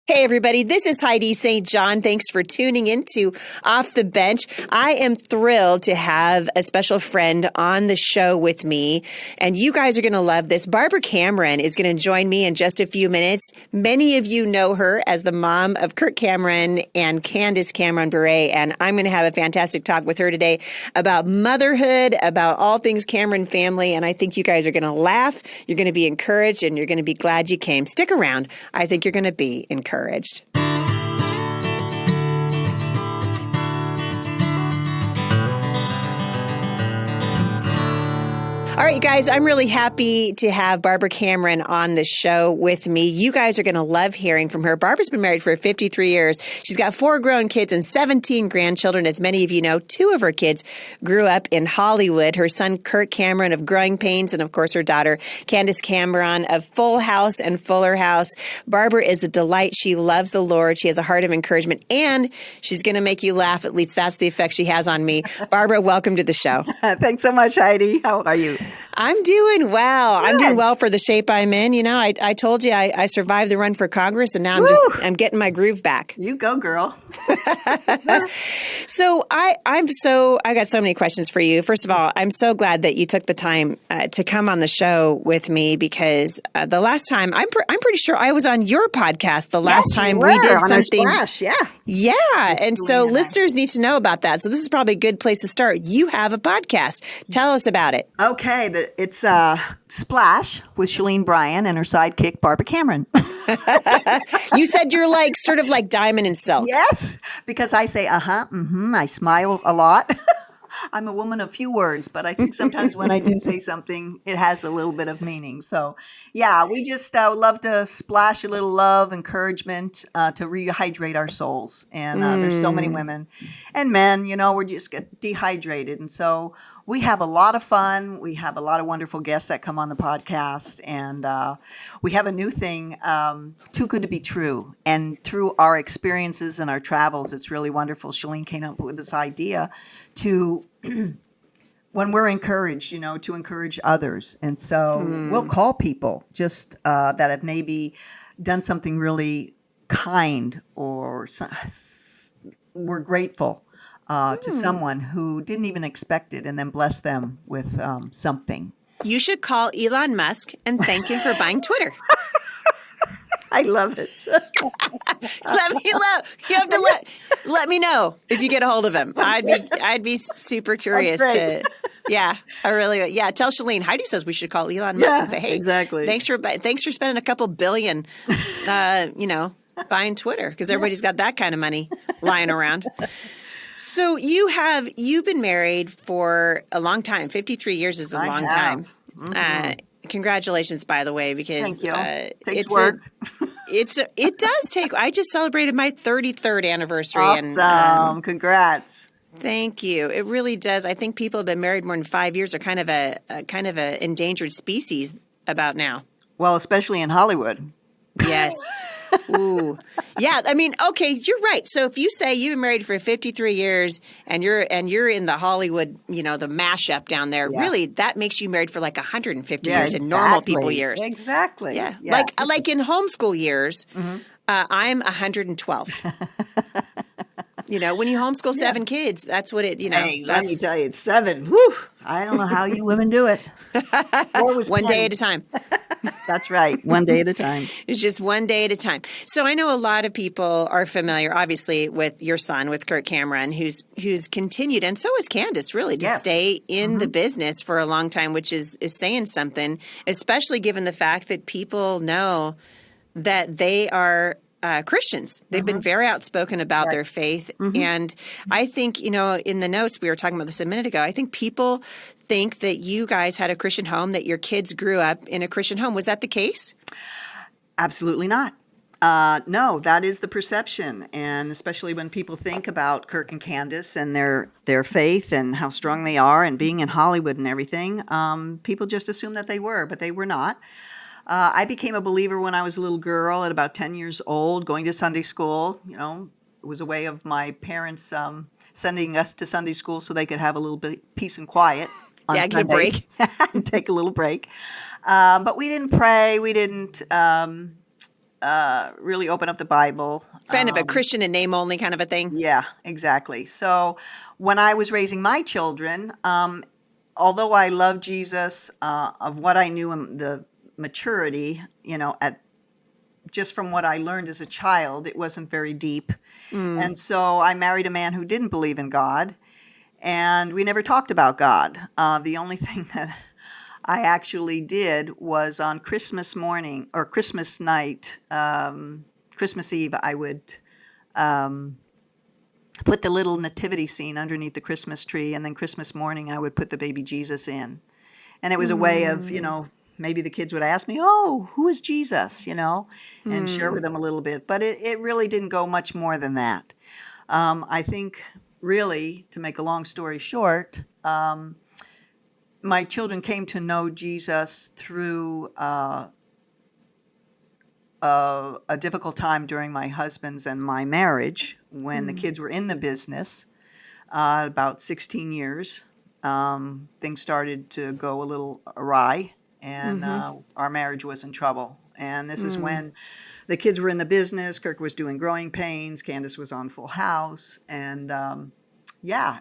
Hey, everybody, this is Heidi St. John. Thanks for tuning in to Off the Bench. I am thrilled to have a special friend on the show with me, and you guys are going to love this. Barbara Cameron is going to join me in just a few minutes. Many of you know her as the mom of Kirk Cameron and Candace Cameron Bure, and I'm going to have a fantastic talk with her today about motherhood, about all things Cameron family, and I think you guys are going to laugh, you're going to be encouraged, and you're going to be glad you came. Stick around. I think you're going to be encouraged. All right, you guys, I'm really happy to have Barbara Cameron on the show with me. You guys are going to love hearing from her. Barbara's been married for 53 years. She's got 4 grown kids and 17 grandchildren. As many of you know, 2 of her kids grew up in Hollywood. Her son, Kirk Cameron of Growing Pains, and of course, her daughter, Candace Cameron of Full House and Fuller House. Barbara is a delight. She loves the Lord. She has a heart of encouragement, and she's going to make you laugh. At least that's the effect she has on me. Barbara, welcome to the show. Thanks so much, Heidi. How are you? I'm doing well. Good. I'm doing well for the shape I'm in. You know, I told you I survived the run for Congress, and now I'm getting my groove back. You go, girl. So I got so many questions for you. First of all, I'm so glad that you took the time to come on the show with me, because the last time I'm pretty sure I was on your podcast the last time we did on something. Our Splash, yeah. And so listeners need to know about that. So this is probably a good place to start. You have a podcast. Tell us about it. Okay, it's Splash with Shalene Bryan and her sidekick, Barbara Cameron. You said you're sort of like Diamond and Silk. Yes, because I say, I smile a lot. I'm a woman of few words, but I think sometimes when I do say something, it has a little bit of meaning. So, yeah, we just love to splash a little love, encouragement to rehydrate our souls. And there's so many women and men, we're just get dehydrated. And so we have a lot of fun. We have a lot of wonderful guests that come on the podcast. And we have a new thing, Too Good to Be True. And through our experiences and our travels, it's really wonderful. Shalene came up with this idea to, when we're encouraged, to encourage others. And so we'll call people just that have maybe done something really kind, or we're grateful to someone who didn't even expect it, and then bless them with something. You should call Elon Musk and thank him for buying Twitter. I love it. You have to let me know if you get a hold of him. I'd be super curious to. Yeah, I really would. Yeah, tell Shalene. Heidi says we should call Elon Musk and say, hey, exactly. Thanks for spending a couple billion, buying Twitter, because everybody's got that kind of money lying around. So you've been married for a long time. 53 years is a long time. Mm-hmm. Congratulations, by the way, because thank you. Takes work. It does take. I just celebrated my 33rd anniversary. Awesome! And, congrats. Thank you. It really does. I think people have been married more than 5 years are kind of a endangered species about now. Well, especially in Hollywood. Yes. Ooh. Yeah, I mean, okay, you're right. So if you say you've been married for 53 years and you're in the Hollywood, the mashup down there, really that makes you married for like 150 years in normal people years. Exactly. Yeah. Like in homeschool years, I'm 112. When you homeschool 7 kids, that's what it, Hey, let me tell you, it's 7. Whew. I don't know how you women do it. One day at a time. That's right. One day at a time. It's just one day at a time. So I know a lot of people are familiar, obviously, with your son, with Kirk Cameron, who's continued, and so is Candace, really, to stay in the business for a long time, which is saying something, especially given the fact that people know that they are Christians. They've been very outspoken about their faith. And I think, in the notes, we were talking about this a minute ago, I think people think that you guys had a Christian home, that your kids grew up in a Christian home. Was that the case? Absolutely not. No, that is the perception. And especially when people think about Kirk and Candace and their faith and how strong they are and being in Hollywood and everything, people just assume that they were, but they were not. I became a believer when I was a little girl at about 10 years old, going to Sunday school. It was a way of my parents sending us to Sunday school so they could have a little bit peace and quiet. Yeah, get a break. And take a little break. But we didn't pray. We didn't really open up the Bible. Kind of a Christian in name only kind of a thing. Yeah, exactly. So when I was raising my children, although I loved Jesus, of what I knew in the maturity, at just from what I learned as a child, it wasn't very deep. And so I married a man who didn't believe in God, and we never talked about God. The only thing that I actually did was on Christmas morning or Christmas night, Christmas Eve, I would put the little nativity scene underneath the Christmas tree, and then Christmas morning I would put the baby Jesus in. And it was a way of, maybe the kids would ask me, oh, who is Jesus, and share with them a little bit. But it really didn't go much more than that. I think, really, to make a long story short, my children came to know Jesus through a difficult time during my husband's and my marriage when the kids were in the business, about 16 years. Things started to go a little awry, and our marriage was in trouble. And this is when the kids were in the business. Kirk was doing Growing Pains. Candace was on Full House. And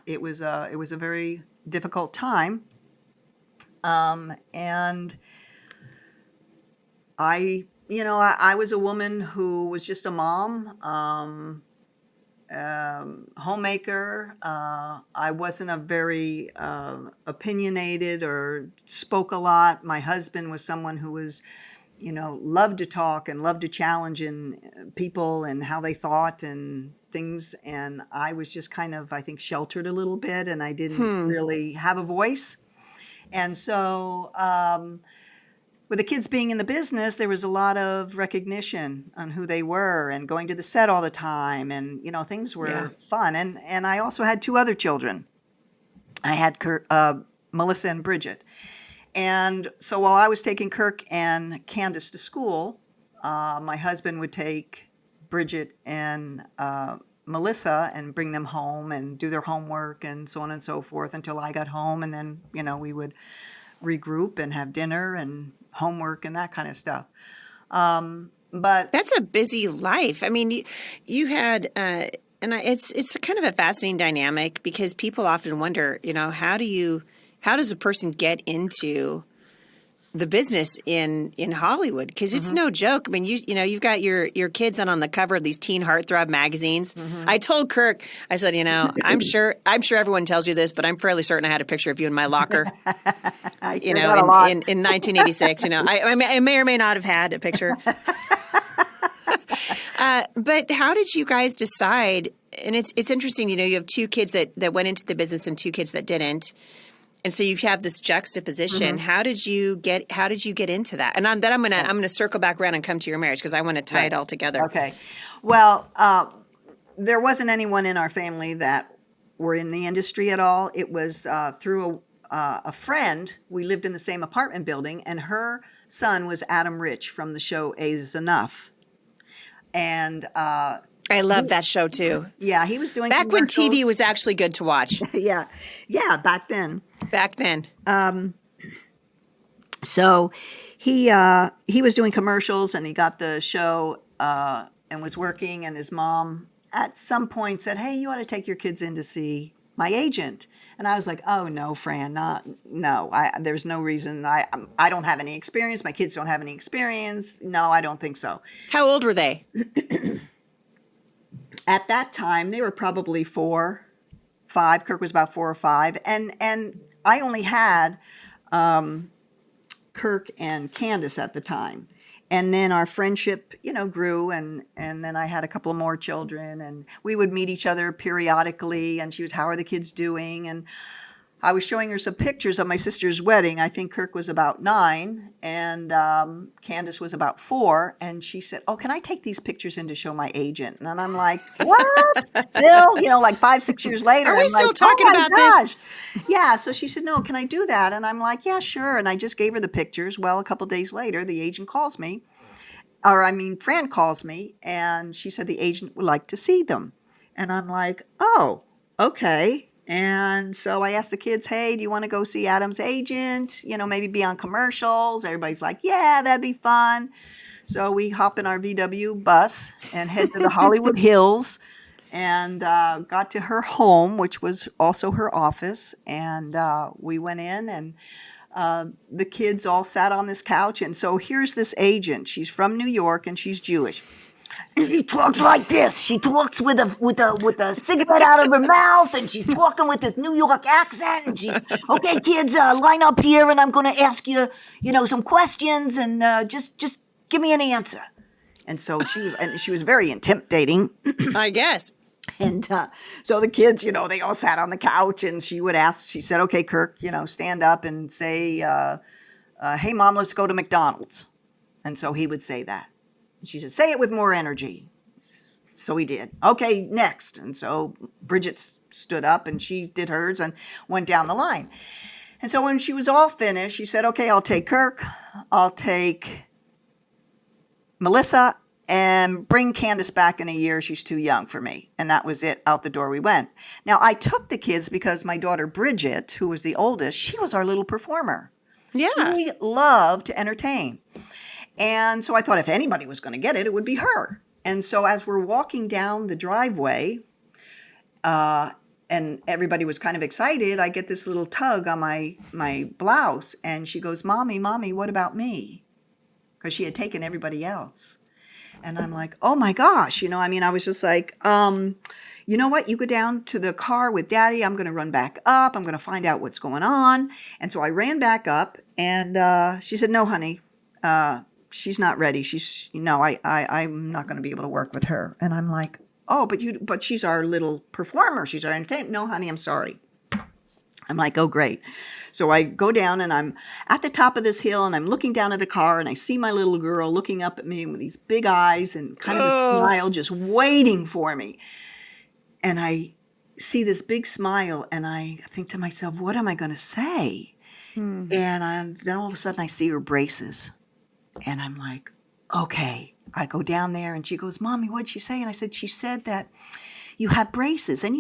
it was a very difficult time. And I was a woman who was just a mom, homemaker. I wasn't a very opinionated or spoke a lot. My husband was someone who was, loved to talk and loved to challenge in people and how they thought and things. And I was just kind of, I think, sheltered a little bit, and I didn't really have a voice. And so with the kids being in the business, there was a lot of recognition on who they were and going to the set all the time. And, things were fun. And I also had two other children. I had Melissa and Bridget. And so while I was taking Kirk and Candace to school, my husband would take Bridget and Melissa and bring them home and do their homework and so on and so forth until I got home. And then, we would regroup and have dinner and homework and that kind of stuff. But that's a busy life. I mean, you had, it's kind of a fascinating dynamic because people often wonder, how does a person get into the business in Hollywood? Because it's no joke. I mean, you've got your kids on the cover of these teen heartthrob magazines. I told Kirk, I said, I'm sure everyone tells you this, but I'm fairly certain I had a picture of you in my locker. In 1986. I may or may not have had a picture. But how did you guys decide? And it's interesting. You have two kids that went into the business and two kids that didn't. And so you have this juxtaposition. How did you get into that? And then I'm gonna circle back around and come to your marriage because I want to tie it all together. Okay. Well, there wasn't anyone in our family that were in the industry at all. It was through a friend. We lived in the same apartment building, and her son was Adam Rich from the show A Is Enough. And I love that show too. Yeah, he was doing back when TV was actually good to watch. Yeah, back then. So he was doing commercials, and he got the show and was working. And his mom at some point said, "Hey, you ought to take your kids in to see my agent." And I was like, "Oh no, Fran, no. There's no reason. I don't have any experience. My kids don't have any experience. No, I don't think so." How old were they? At that time, they were probably 4, 5. Kirk was about 4 or 5, and I only had Kirk and Candace at the time. And then our friendship, grew, and then I had a couple of more children, and we would meet each other periodically, and she was, "How are the kids doing?" And I was showing her some pictures of my sister's wedding. I think Kirk was about 9, and Candace was about 4, and she said, "Oh, can I take these pictures in to show my agent?" And I'm like, "What? Still?" Like 5, 6 years later. Are we I'm still like, talking about this? Yeah, so she said, "No, can I do that?" And I'm like, "Yeah, sure." And I just gave her the pictures. Well, a couple days later, the agent calls me. Fran calls me, and she said the agent would like to see them. And I'm like, "Oh, okay." And so I asked the kids, "Hey, do you want to go see Adam's agent? Maybe be on commercials?" Everybody's like, "Yeah, that'd be fun." So we hop in our VW bus and head to the Hollywood Hills and got to her home, which was also her office. And we went in and the kids all sat on this couch. And so here's this agent. She's from New York and she's Jewish. And she talks like this. She talks with a cigarette out of her mouth, and she's talking with this New York accent. And she, okay, kids, line up here, and I'm going to ask you, some questions, and just give me an answer. And so she was very intimidating. I guess. And so the kids, they all sat on the couch, and she said, okay, Kirk, stand up and say, hey, Mom, let's go to McDonald's. And so he would say that. She said, say it with more energy. So he did. Okay, next. And so Bridget stood up and she did hers and went down the line. And so when she was all finished, she said, okay, I'll take Kirk, I'll take Melissa, and bring Candace back in a year. She's too young for me. And that was it. Out the door we went. Now, I took the kids because my daughter Bridget, who was the oldest, she was our little performer. Yeah. We loved to entertain. And so I thought if anybody was going to get it, it would be her. And so as we're walking down the driveway, and everybody was kind of excited, I get this little tug on my blouse. And she goes, Mommy, what about me? Because she had taken everybody else. And I'm like, oh my gosh. I was just like, you know what? You go down to the car with Daddy. I'm going to run back up. I'm going to find out what's going on. And so I ran back up and she said, no, honey. She's not ready. I'm not going to be able to work with her. And I'm like, oh, but she's our little performer. She's our entertainer. No, honey, I'm sorry. I'm like, oh, great. So I go down and I'm at the top of this hill and I'm looking down at the car and I see my little girl looking up at me with these big eyes and kind of a smile just waiting for me. And I see this big smile and I think to myself, what am I going to say? And then all of a sudden I see her braces. And I'm like, okay. I go down there and she goes, Mommy, what'd she say? And I said, she said that you have braces. And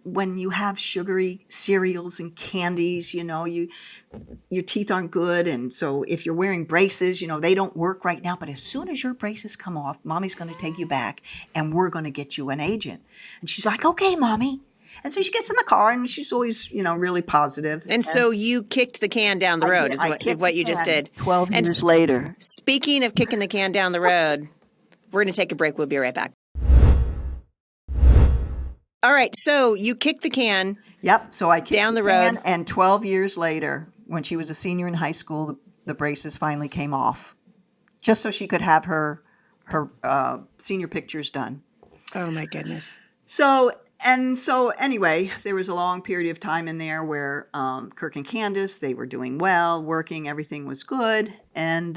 when you have sugary cereals and candies, your teeth aren't good. And so if you're wearing braces, they don't work right now. But as soon as your braces come off, Mommy's going to take you back and we're going to get you an agent. And she's like, okay, Mommy. And so she gets in the car and she's always, really positive. And so you kicked the can down the road is what you just did. 12 years later. Speaking of kicking the can down the road, we're going to take a break. We'll be right back. All right. So you kicked the can. Yep. So I kicked down the road. And 12 years later, when she was a senior in high school, the braces finally came off just so she could have her senior pictures done. Oh, my goodness. So anyway, there was a long period of time in there where Kirk and Candace, they were doing well, working, everything was good. And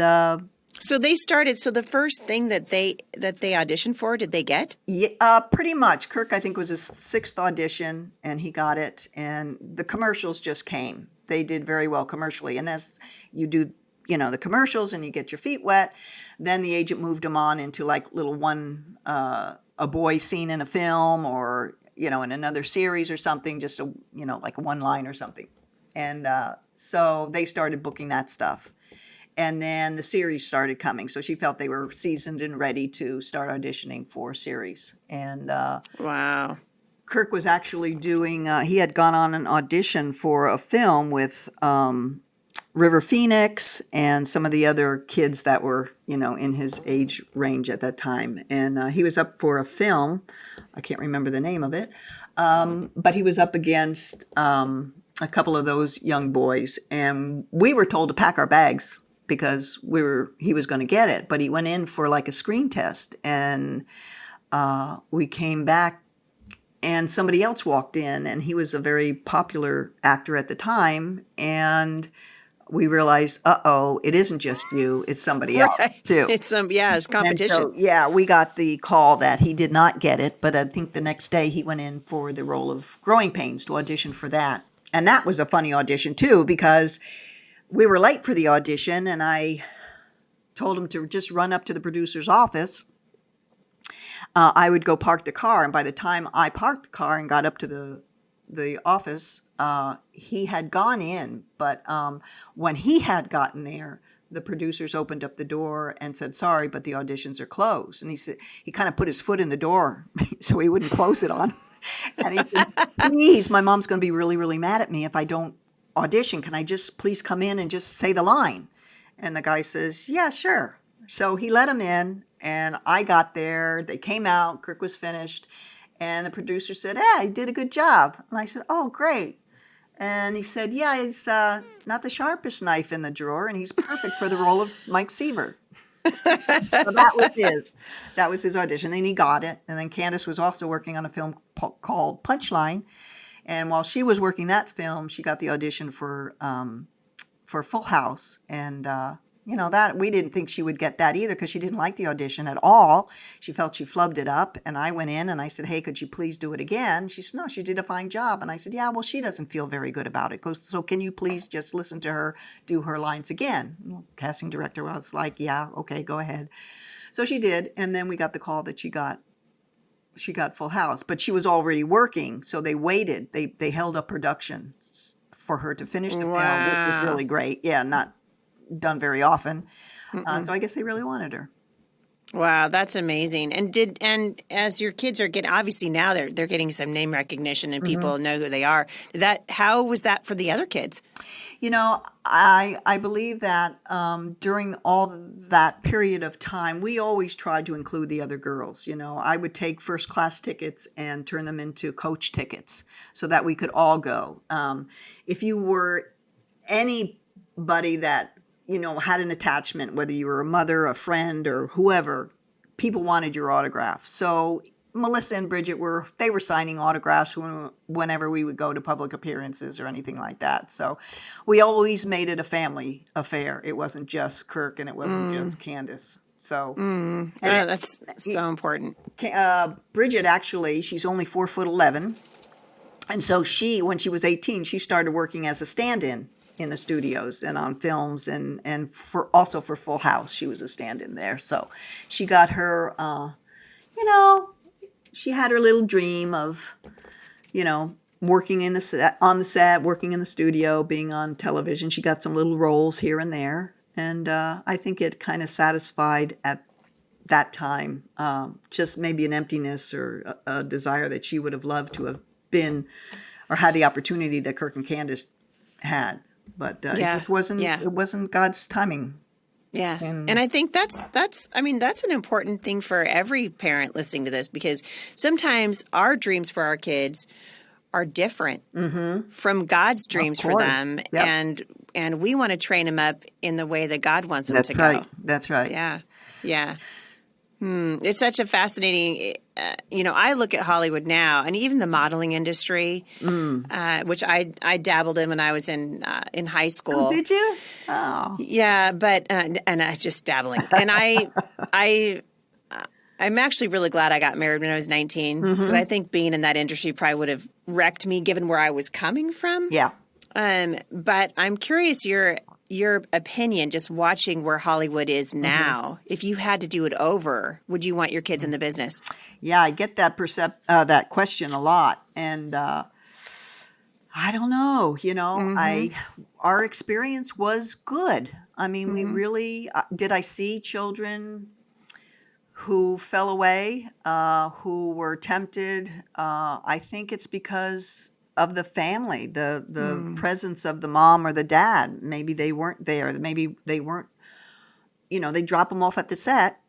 so they started. So the first thing that they auditioned for, did they get? Yeah, pretty much. Kirk, I think, was his 6th audition, and he got it. And the commercials just came. They did very well commercially. And as you do, the commercials and you get your feet wet, then the agent moved him on into like little a boy scene in a film or in another series or something, just like one line or something. And so they started booking that stuff. And then the series started coming. So she felt they were seasoned and ready to start auditioning for series. And wow. Kirk was actually doing, he had gone on an audition for a film with River Phoenix and some of the other kids that were, in his age range at that time. And he was up for a film. I can't remember the name of it. But he was up against a couple of those young boys. And we were told to pack our bags because he was going to get it. But he went in for like a screen test. And we came back and somebody else walked in. And he was a very popular actor at the time. And we realized, it isn't just you, it's somebody else too. It's competition. And so, we got the call that he did not get it, but I think the next day he went in for the role of Growing Pains to audition for that. And that was a funny audition too, because we were late for the audition and I told him to just run up to the producer's office. I would go park the car, and by the time I parked the car and got up to the office, he had gone in, but when he had gotten there, the producers opened up the door and said, sorry, but the auditions are closed. And he said, he kind of put his foot in the door so he wouldn't close it on him. And he said, please, my mom's going to be really, really mad at me if I don't audition. Can I just please come in and just say the line? And the guy says, yeah, sure. So he let him in, and I got there. They came out. Kirk was finished. And the producer said, hey, you did a good job. And I said, oh, great. And he said, yeah, he's not the sharpest knife in the drawer, and he's perfect for the role of Mike Seaver. So that was his audition, and he got it. And then Candace was also working on a film called Punchline. And while she was working that film, she got the audition for Full House. And, that we didn't think she would get that either because she didn't like the audition at all. She felt she flubbed it up. And I went in and I said, hey, could you please do it again? She said, no, she did a fine job. And I said, yeah, well, she doesn't feel very good about it. So can you please just listen to her do her lines again? Well, casting director was like, yeah, okay, go ahead. So she did. And then we got the call that she got Full House, but she was already working. So they waited. They held up production for her to finish the film, which was really great. Yeah, not done very often. So I guess they really wanted her. Wow, that's amazing. And as your kids are getting, obviously now they're getting some name recognition and people know who they are. How was that for the other kids? I believe that during all that period of time, we always tried to include the other girls. I would take first class tickets and turn them into coach tickets so that we could all go. If you were anybody that had an attachment, whether you were a mother, a friend, or whoever, people wanted your autograph. So Melissa and Bridget were signing autographs whenever we would go to public appearances or anything like that. So we always made it a family affair. It wasn't just Kirk and it wasn't just Candace. So that's so important. Bridget, actually, she's only 4'11", and so when she was 18, she started working as a stand-in in the studios and on films, and also for Full House, she was a stand-in there. So she got her, she had her little dream of, working on the set, working in the studio, being on television. She got some little roles here and there, and I think it kind of satisfied at that time just maybe an emptiness or a desire that she would have loved to have been or had the opportunity that Kirk and Candace had. But it wasn't God's timing. Yeah. And I think that's an important thing for every parent listening to this, because sometimes our dreams for our kids are different from God's dreams for them. Yep. And we want to train them up in the way that God wants them to go. That's right. Yeah. Yeah. It's such a fascinating, I look at Hollywood now, and even the modeling industry, which I dabbled in when I was in high school. Oh, did you? Oh, yeah, but and I just dabbling, and I'm actually really glad I got married when I was 19, because I think being in that industry probably would have wrecked me, given where I was coming from. Yeah. But I'm curious your opinion, just watching where Hollywood is now. If you had to do it over, would you want your kids in the business? Yeah, I get that question a lot, and I don't know. Our experience was good. I mean, we really did. I see children who fell away, who were tempted. I think it's because of the family, the presence of the mom or the dad. Maybe they weren't there. Maybe they weren't, they drop them off at the set.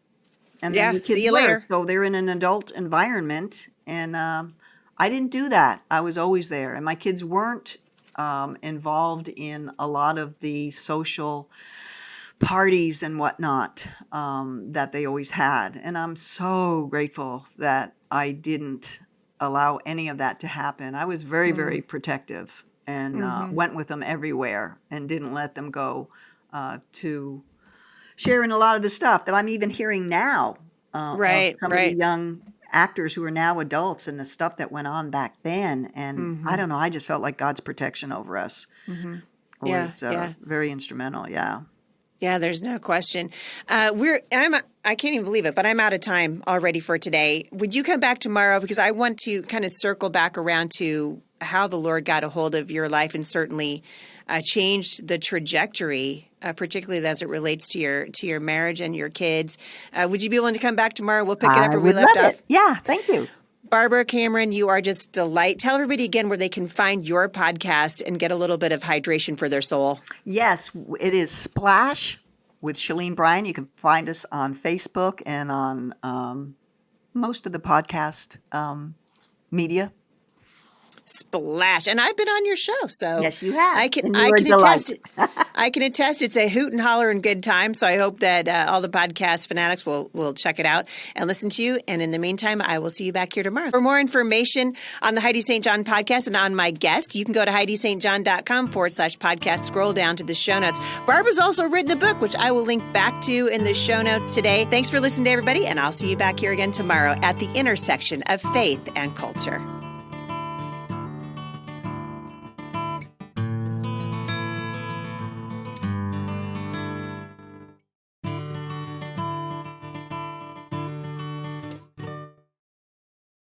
And then the kids see you later. So they're in an adult environment. And I didn't do that. I was always there. And my kids weren't involved in a lot of the social parties and whatnot that they always had. And I'm so grateful that I didn't allow any of that to happen. I was very, very protective and went with them everywhere and didn't let them go to sharing a lot of the stuff that I'm even hearing now. Of some of the young actors who are now adults and the stuff that went on back then. And I don't know, I just felt like God's protection over us was very instrumental. Yeah. Yeah, there's no question. I can't even believe it, but I'm out of time already for today. Would you come back tomorrow? Because I want to kind of circle back around to how the Lord got a hold of your life and certainly changed the trajectory particularly as it relates to your marriage and your kids. Would you be willing to come back tomorrow? We'll pick it up I where we would left love off. it. Yeah, thank you. Barbara, Cameron, you are just delight. Tell everybody again where they can find your podcast and get a little bit of hydration for their soul. Yes, it is Splash with Shalene Bryan. You can find us on Facebook and on most of the podcast media. Splash. And I've been on your show, so Yes, you have. I can And you I are can a delight. attest. I can attest. It's a hoot and holler and good time. So I hope that all the podcast fanatics will check it out and listen to you. And in the meantime, I will see you back here tomorrow. For more information on the Heidi St. John podcast and on my guest, you can go to HeidiSt.John.com/podcast. Scroll down to the show notes. Barbara's also written a book, which I will link back to in the show notes today. Thanks for listening to everybody, and I'll see you back here again tomorrow at the intersection of faith and culture.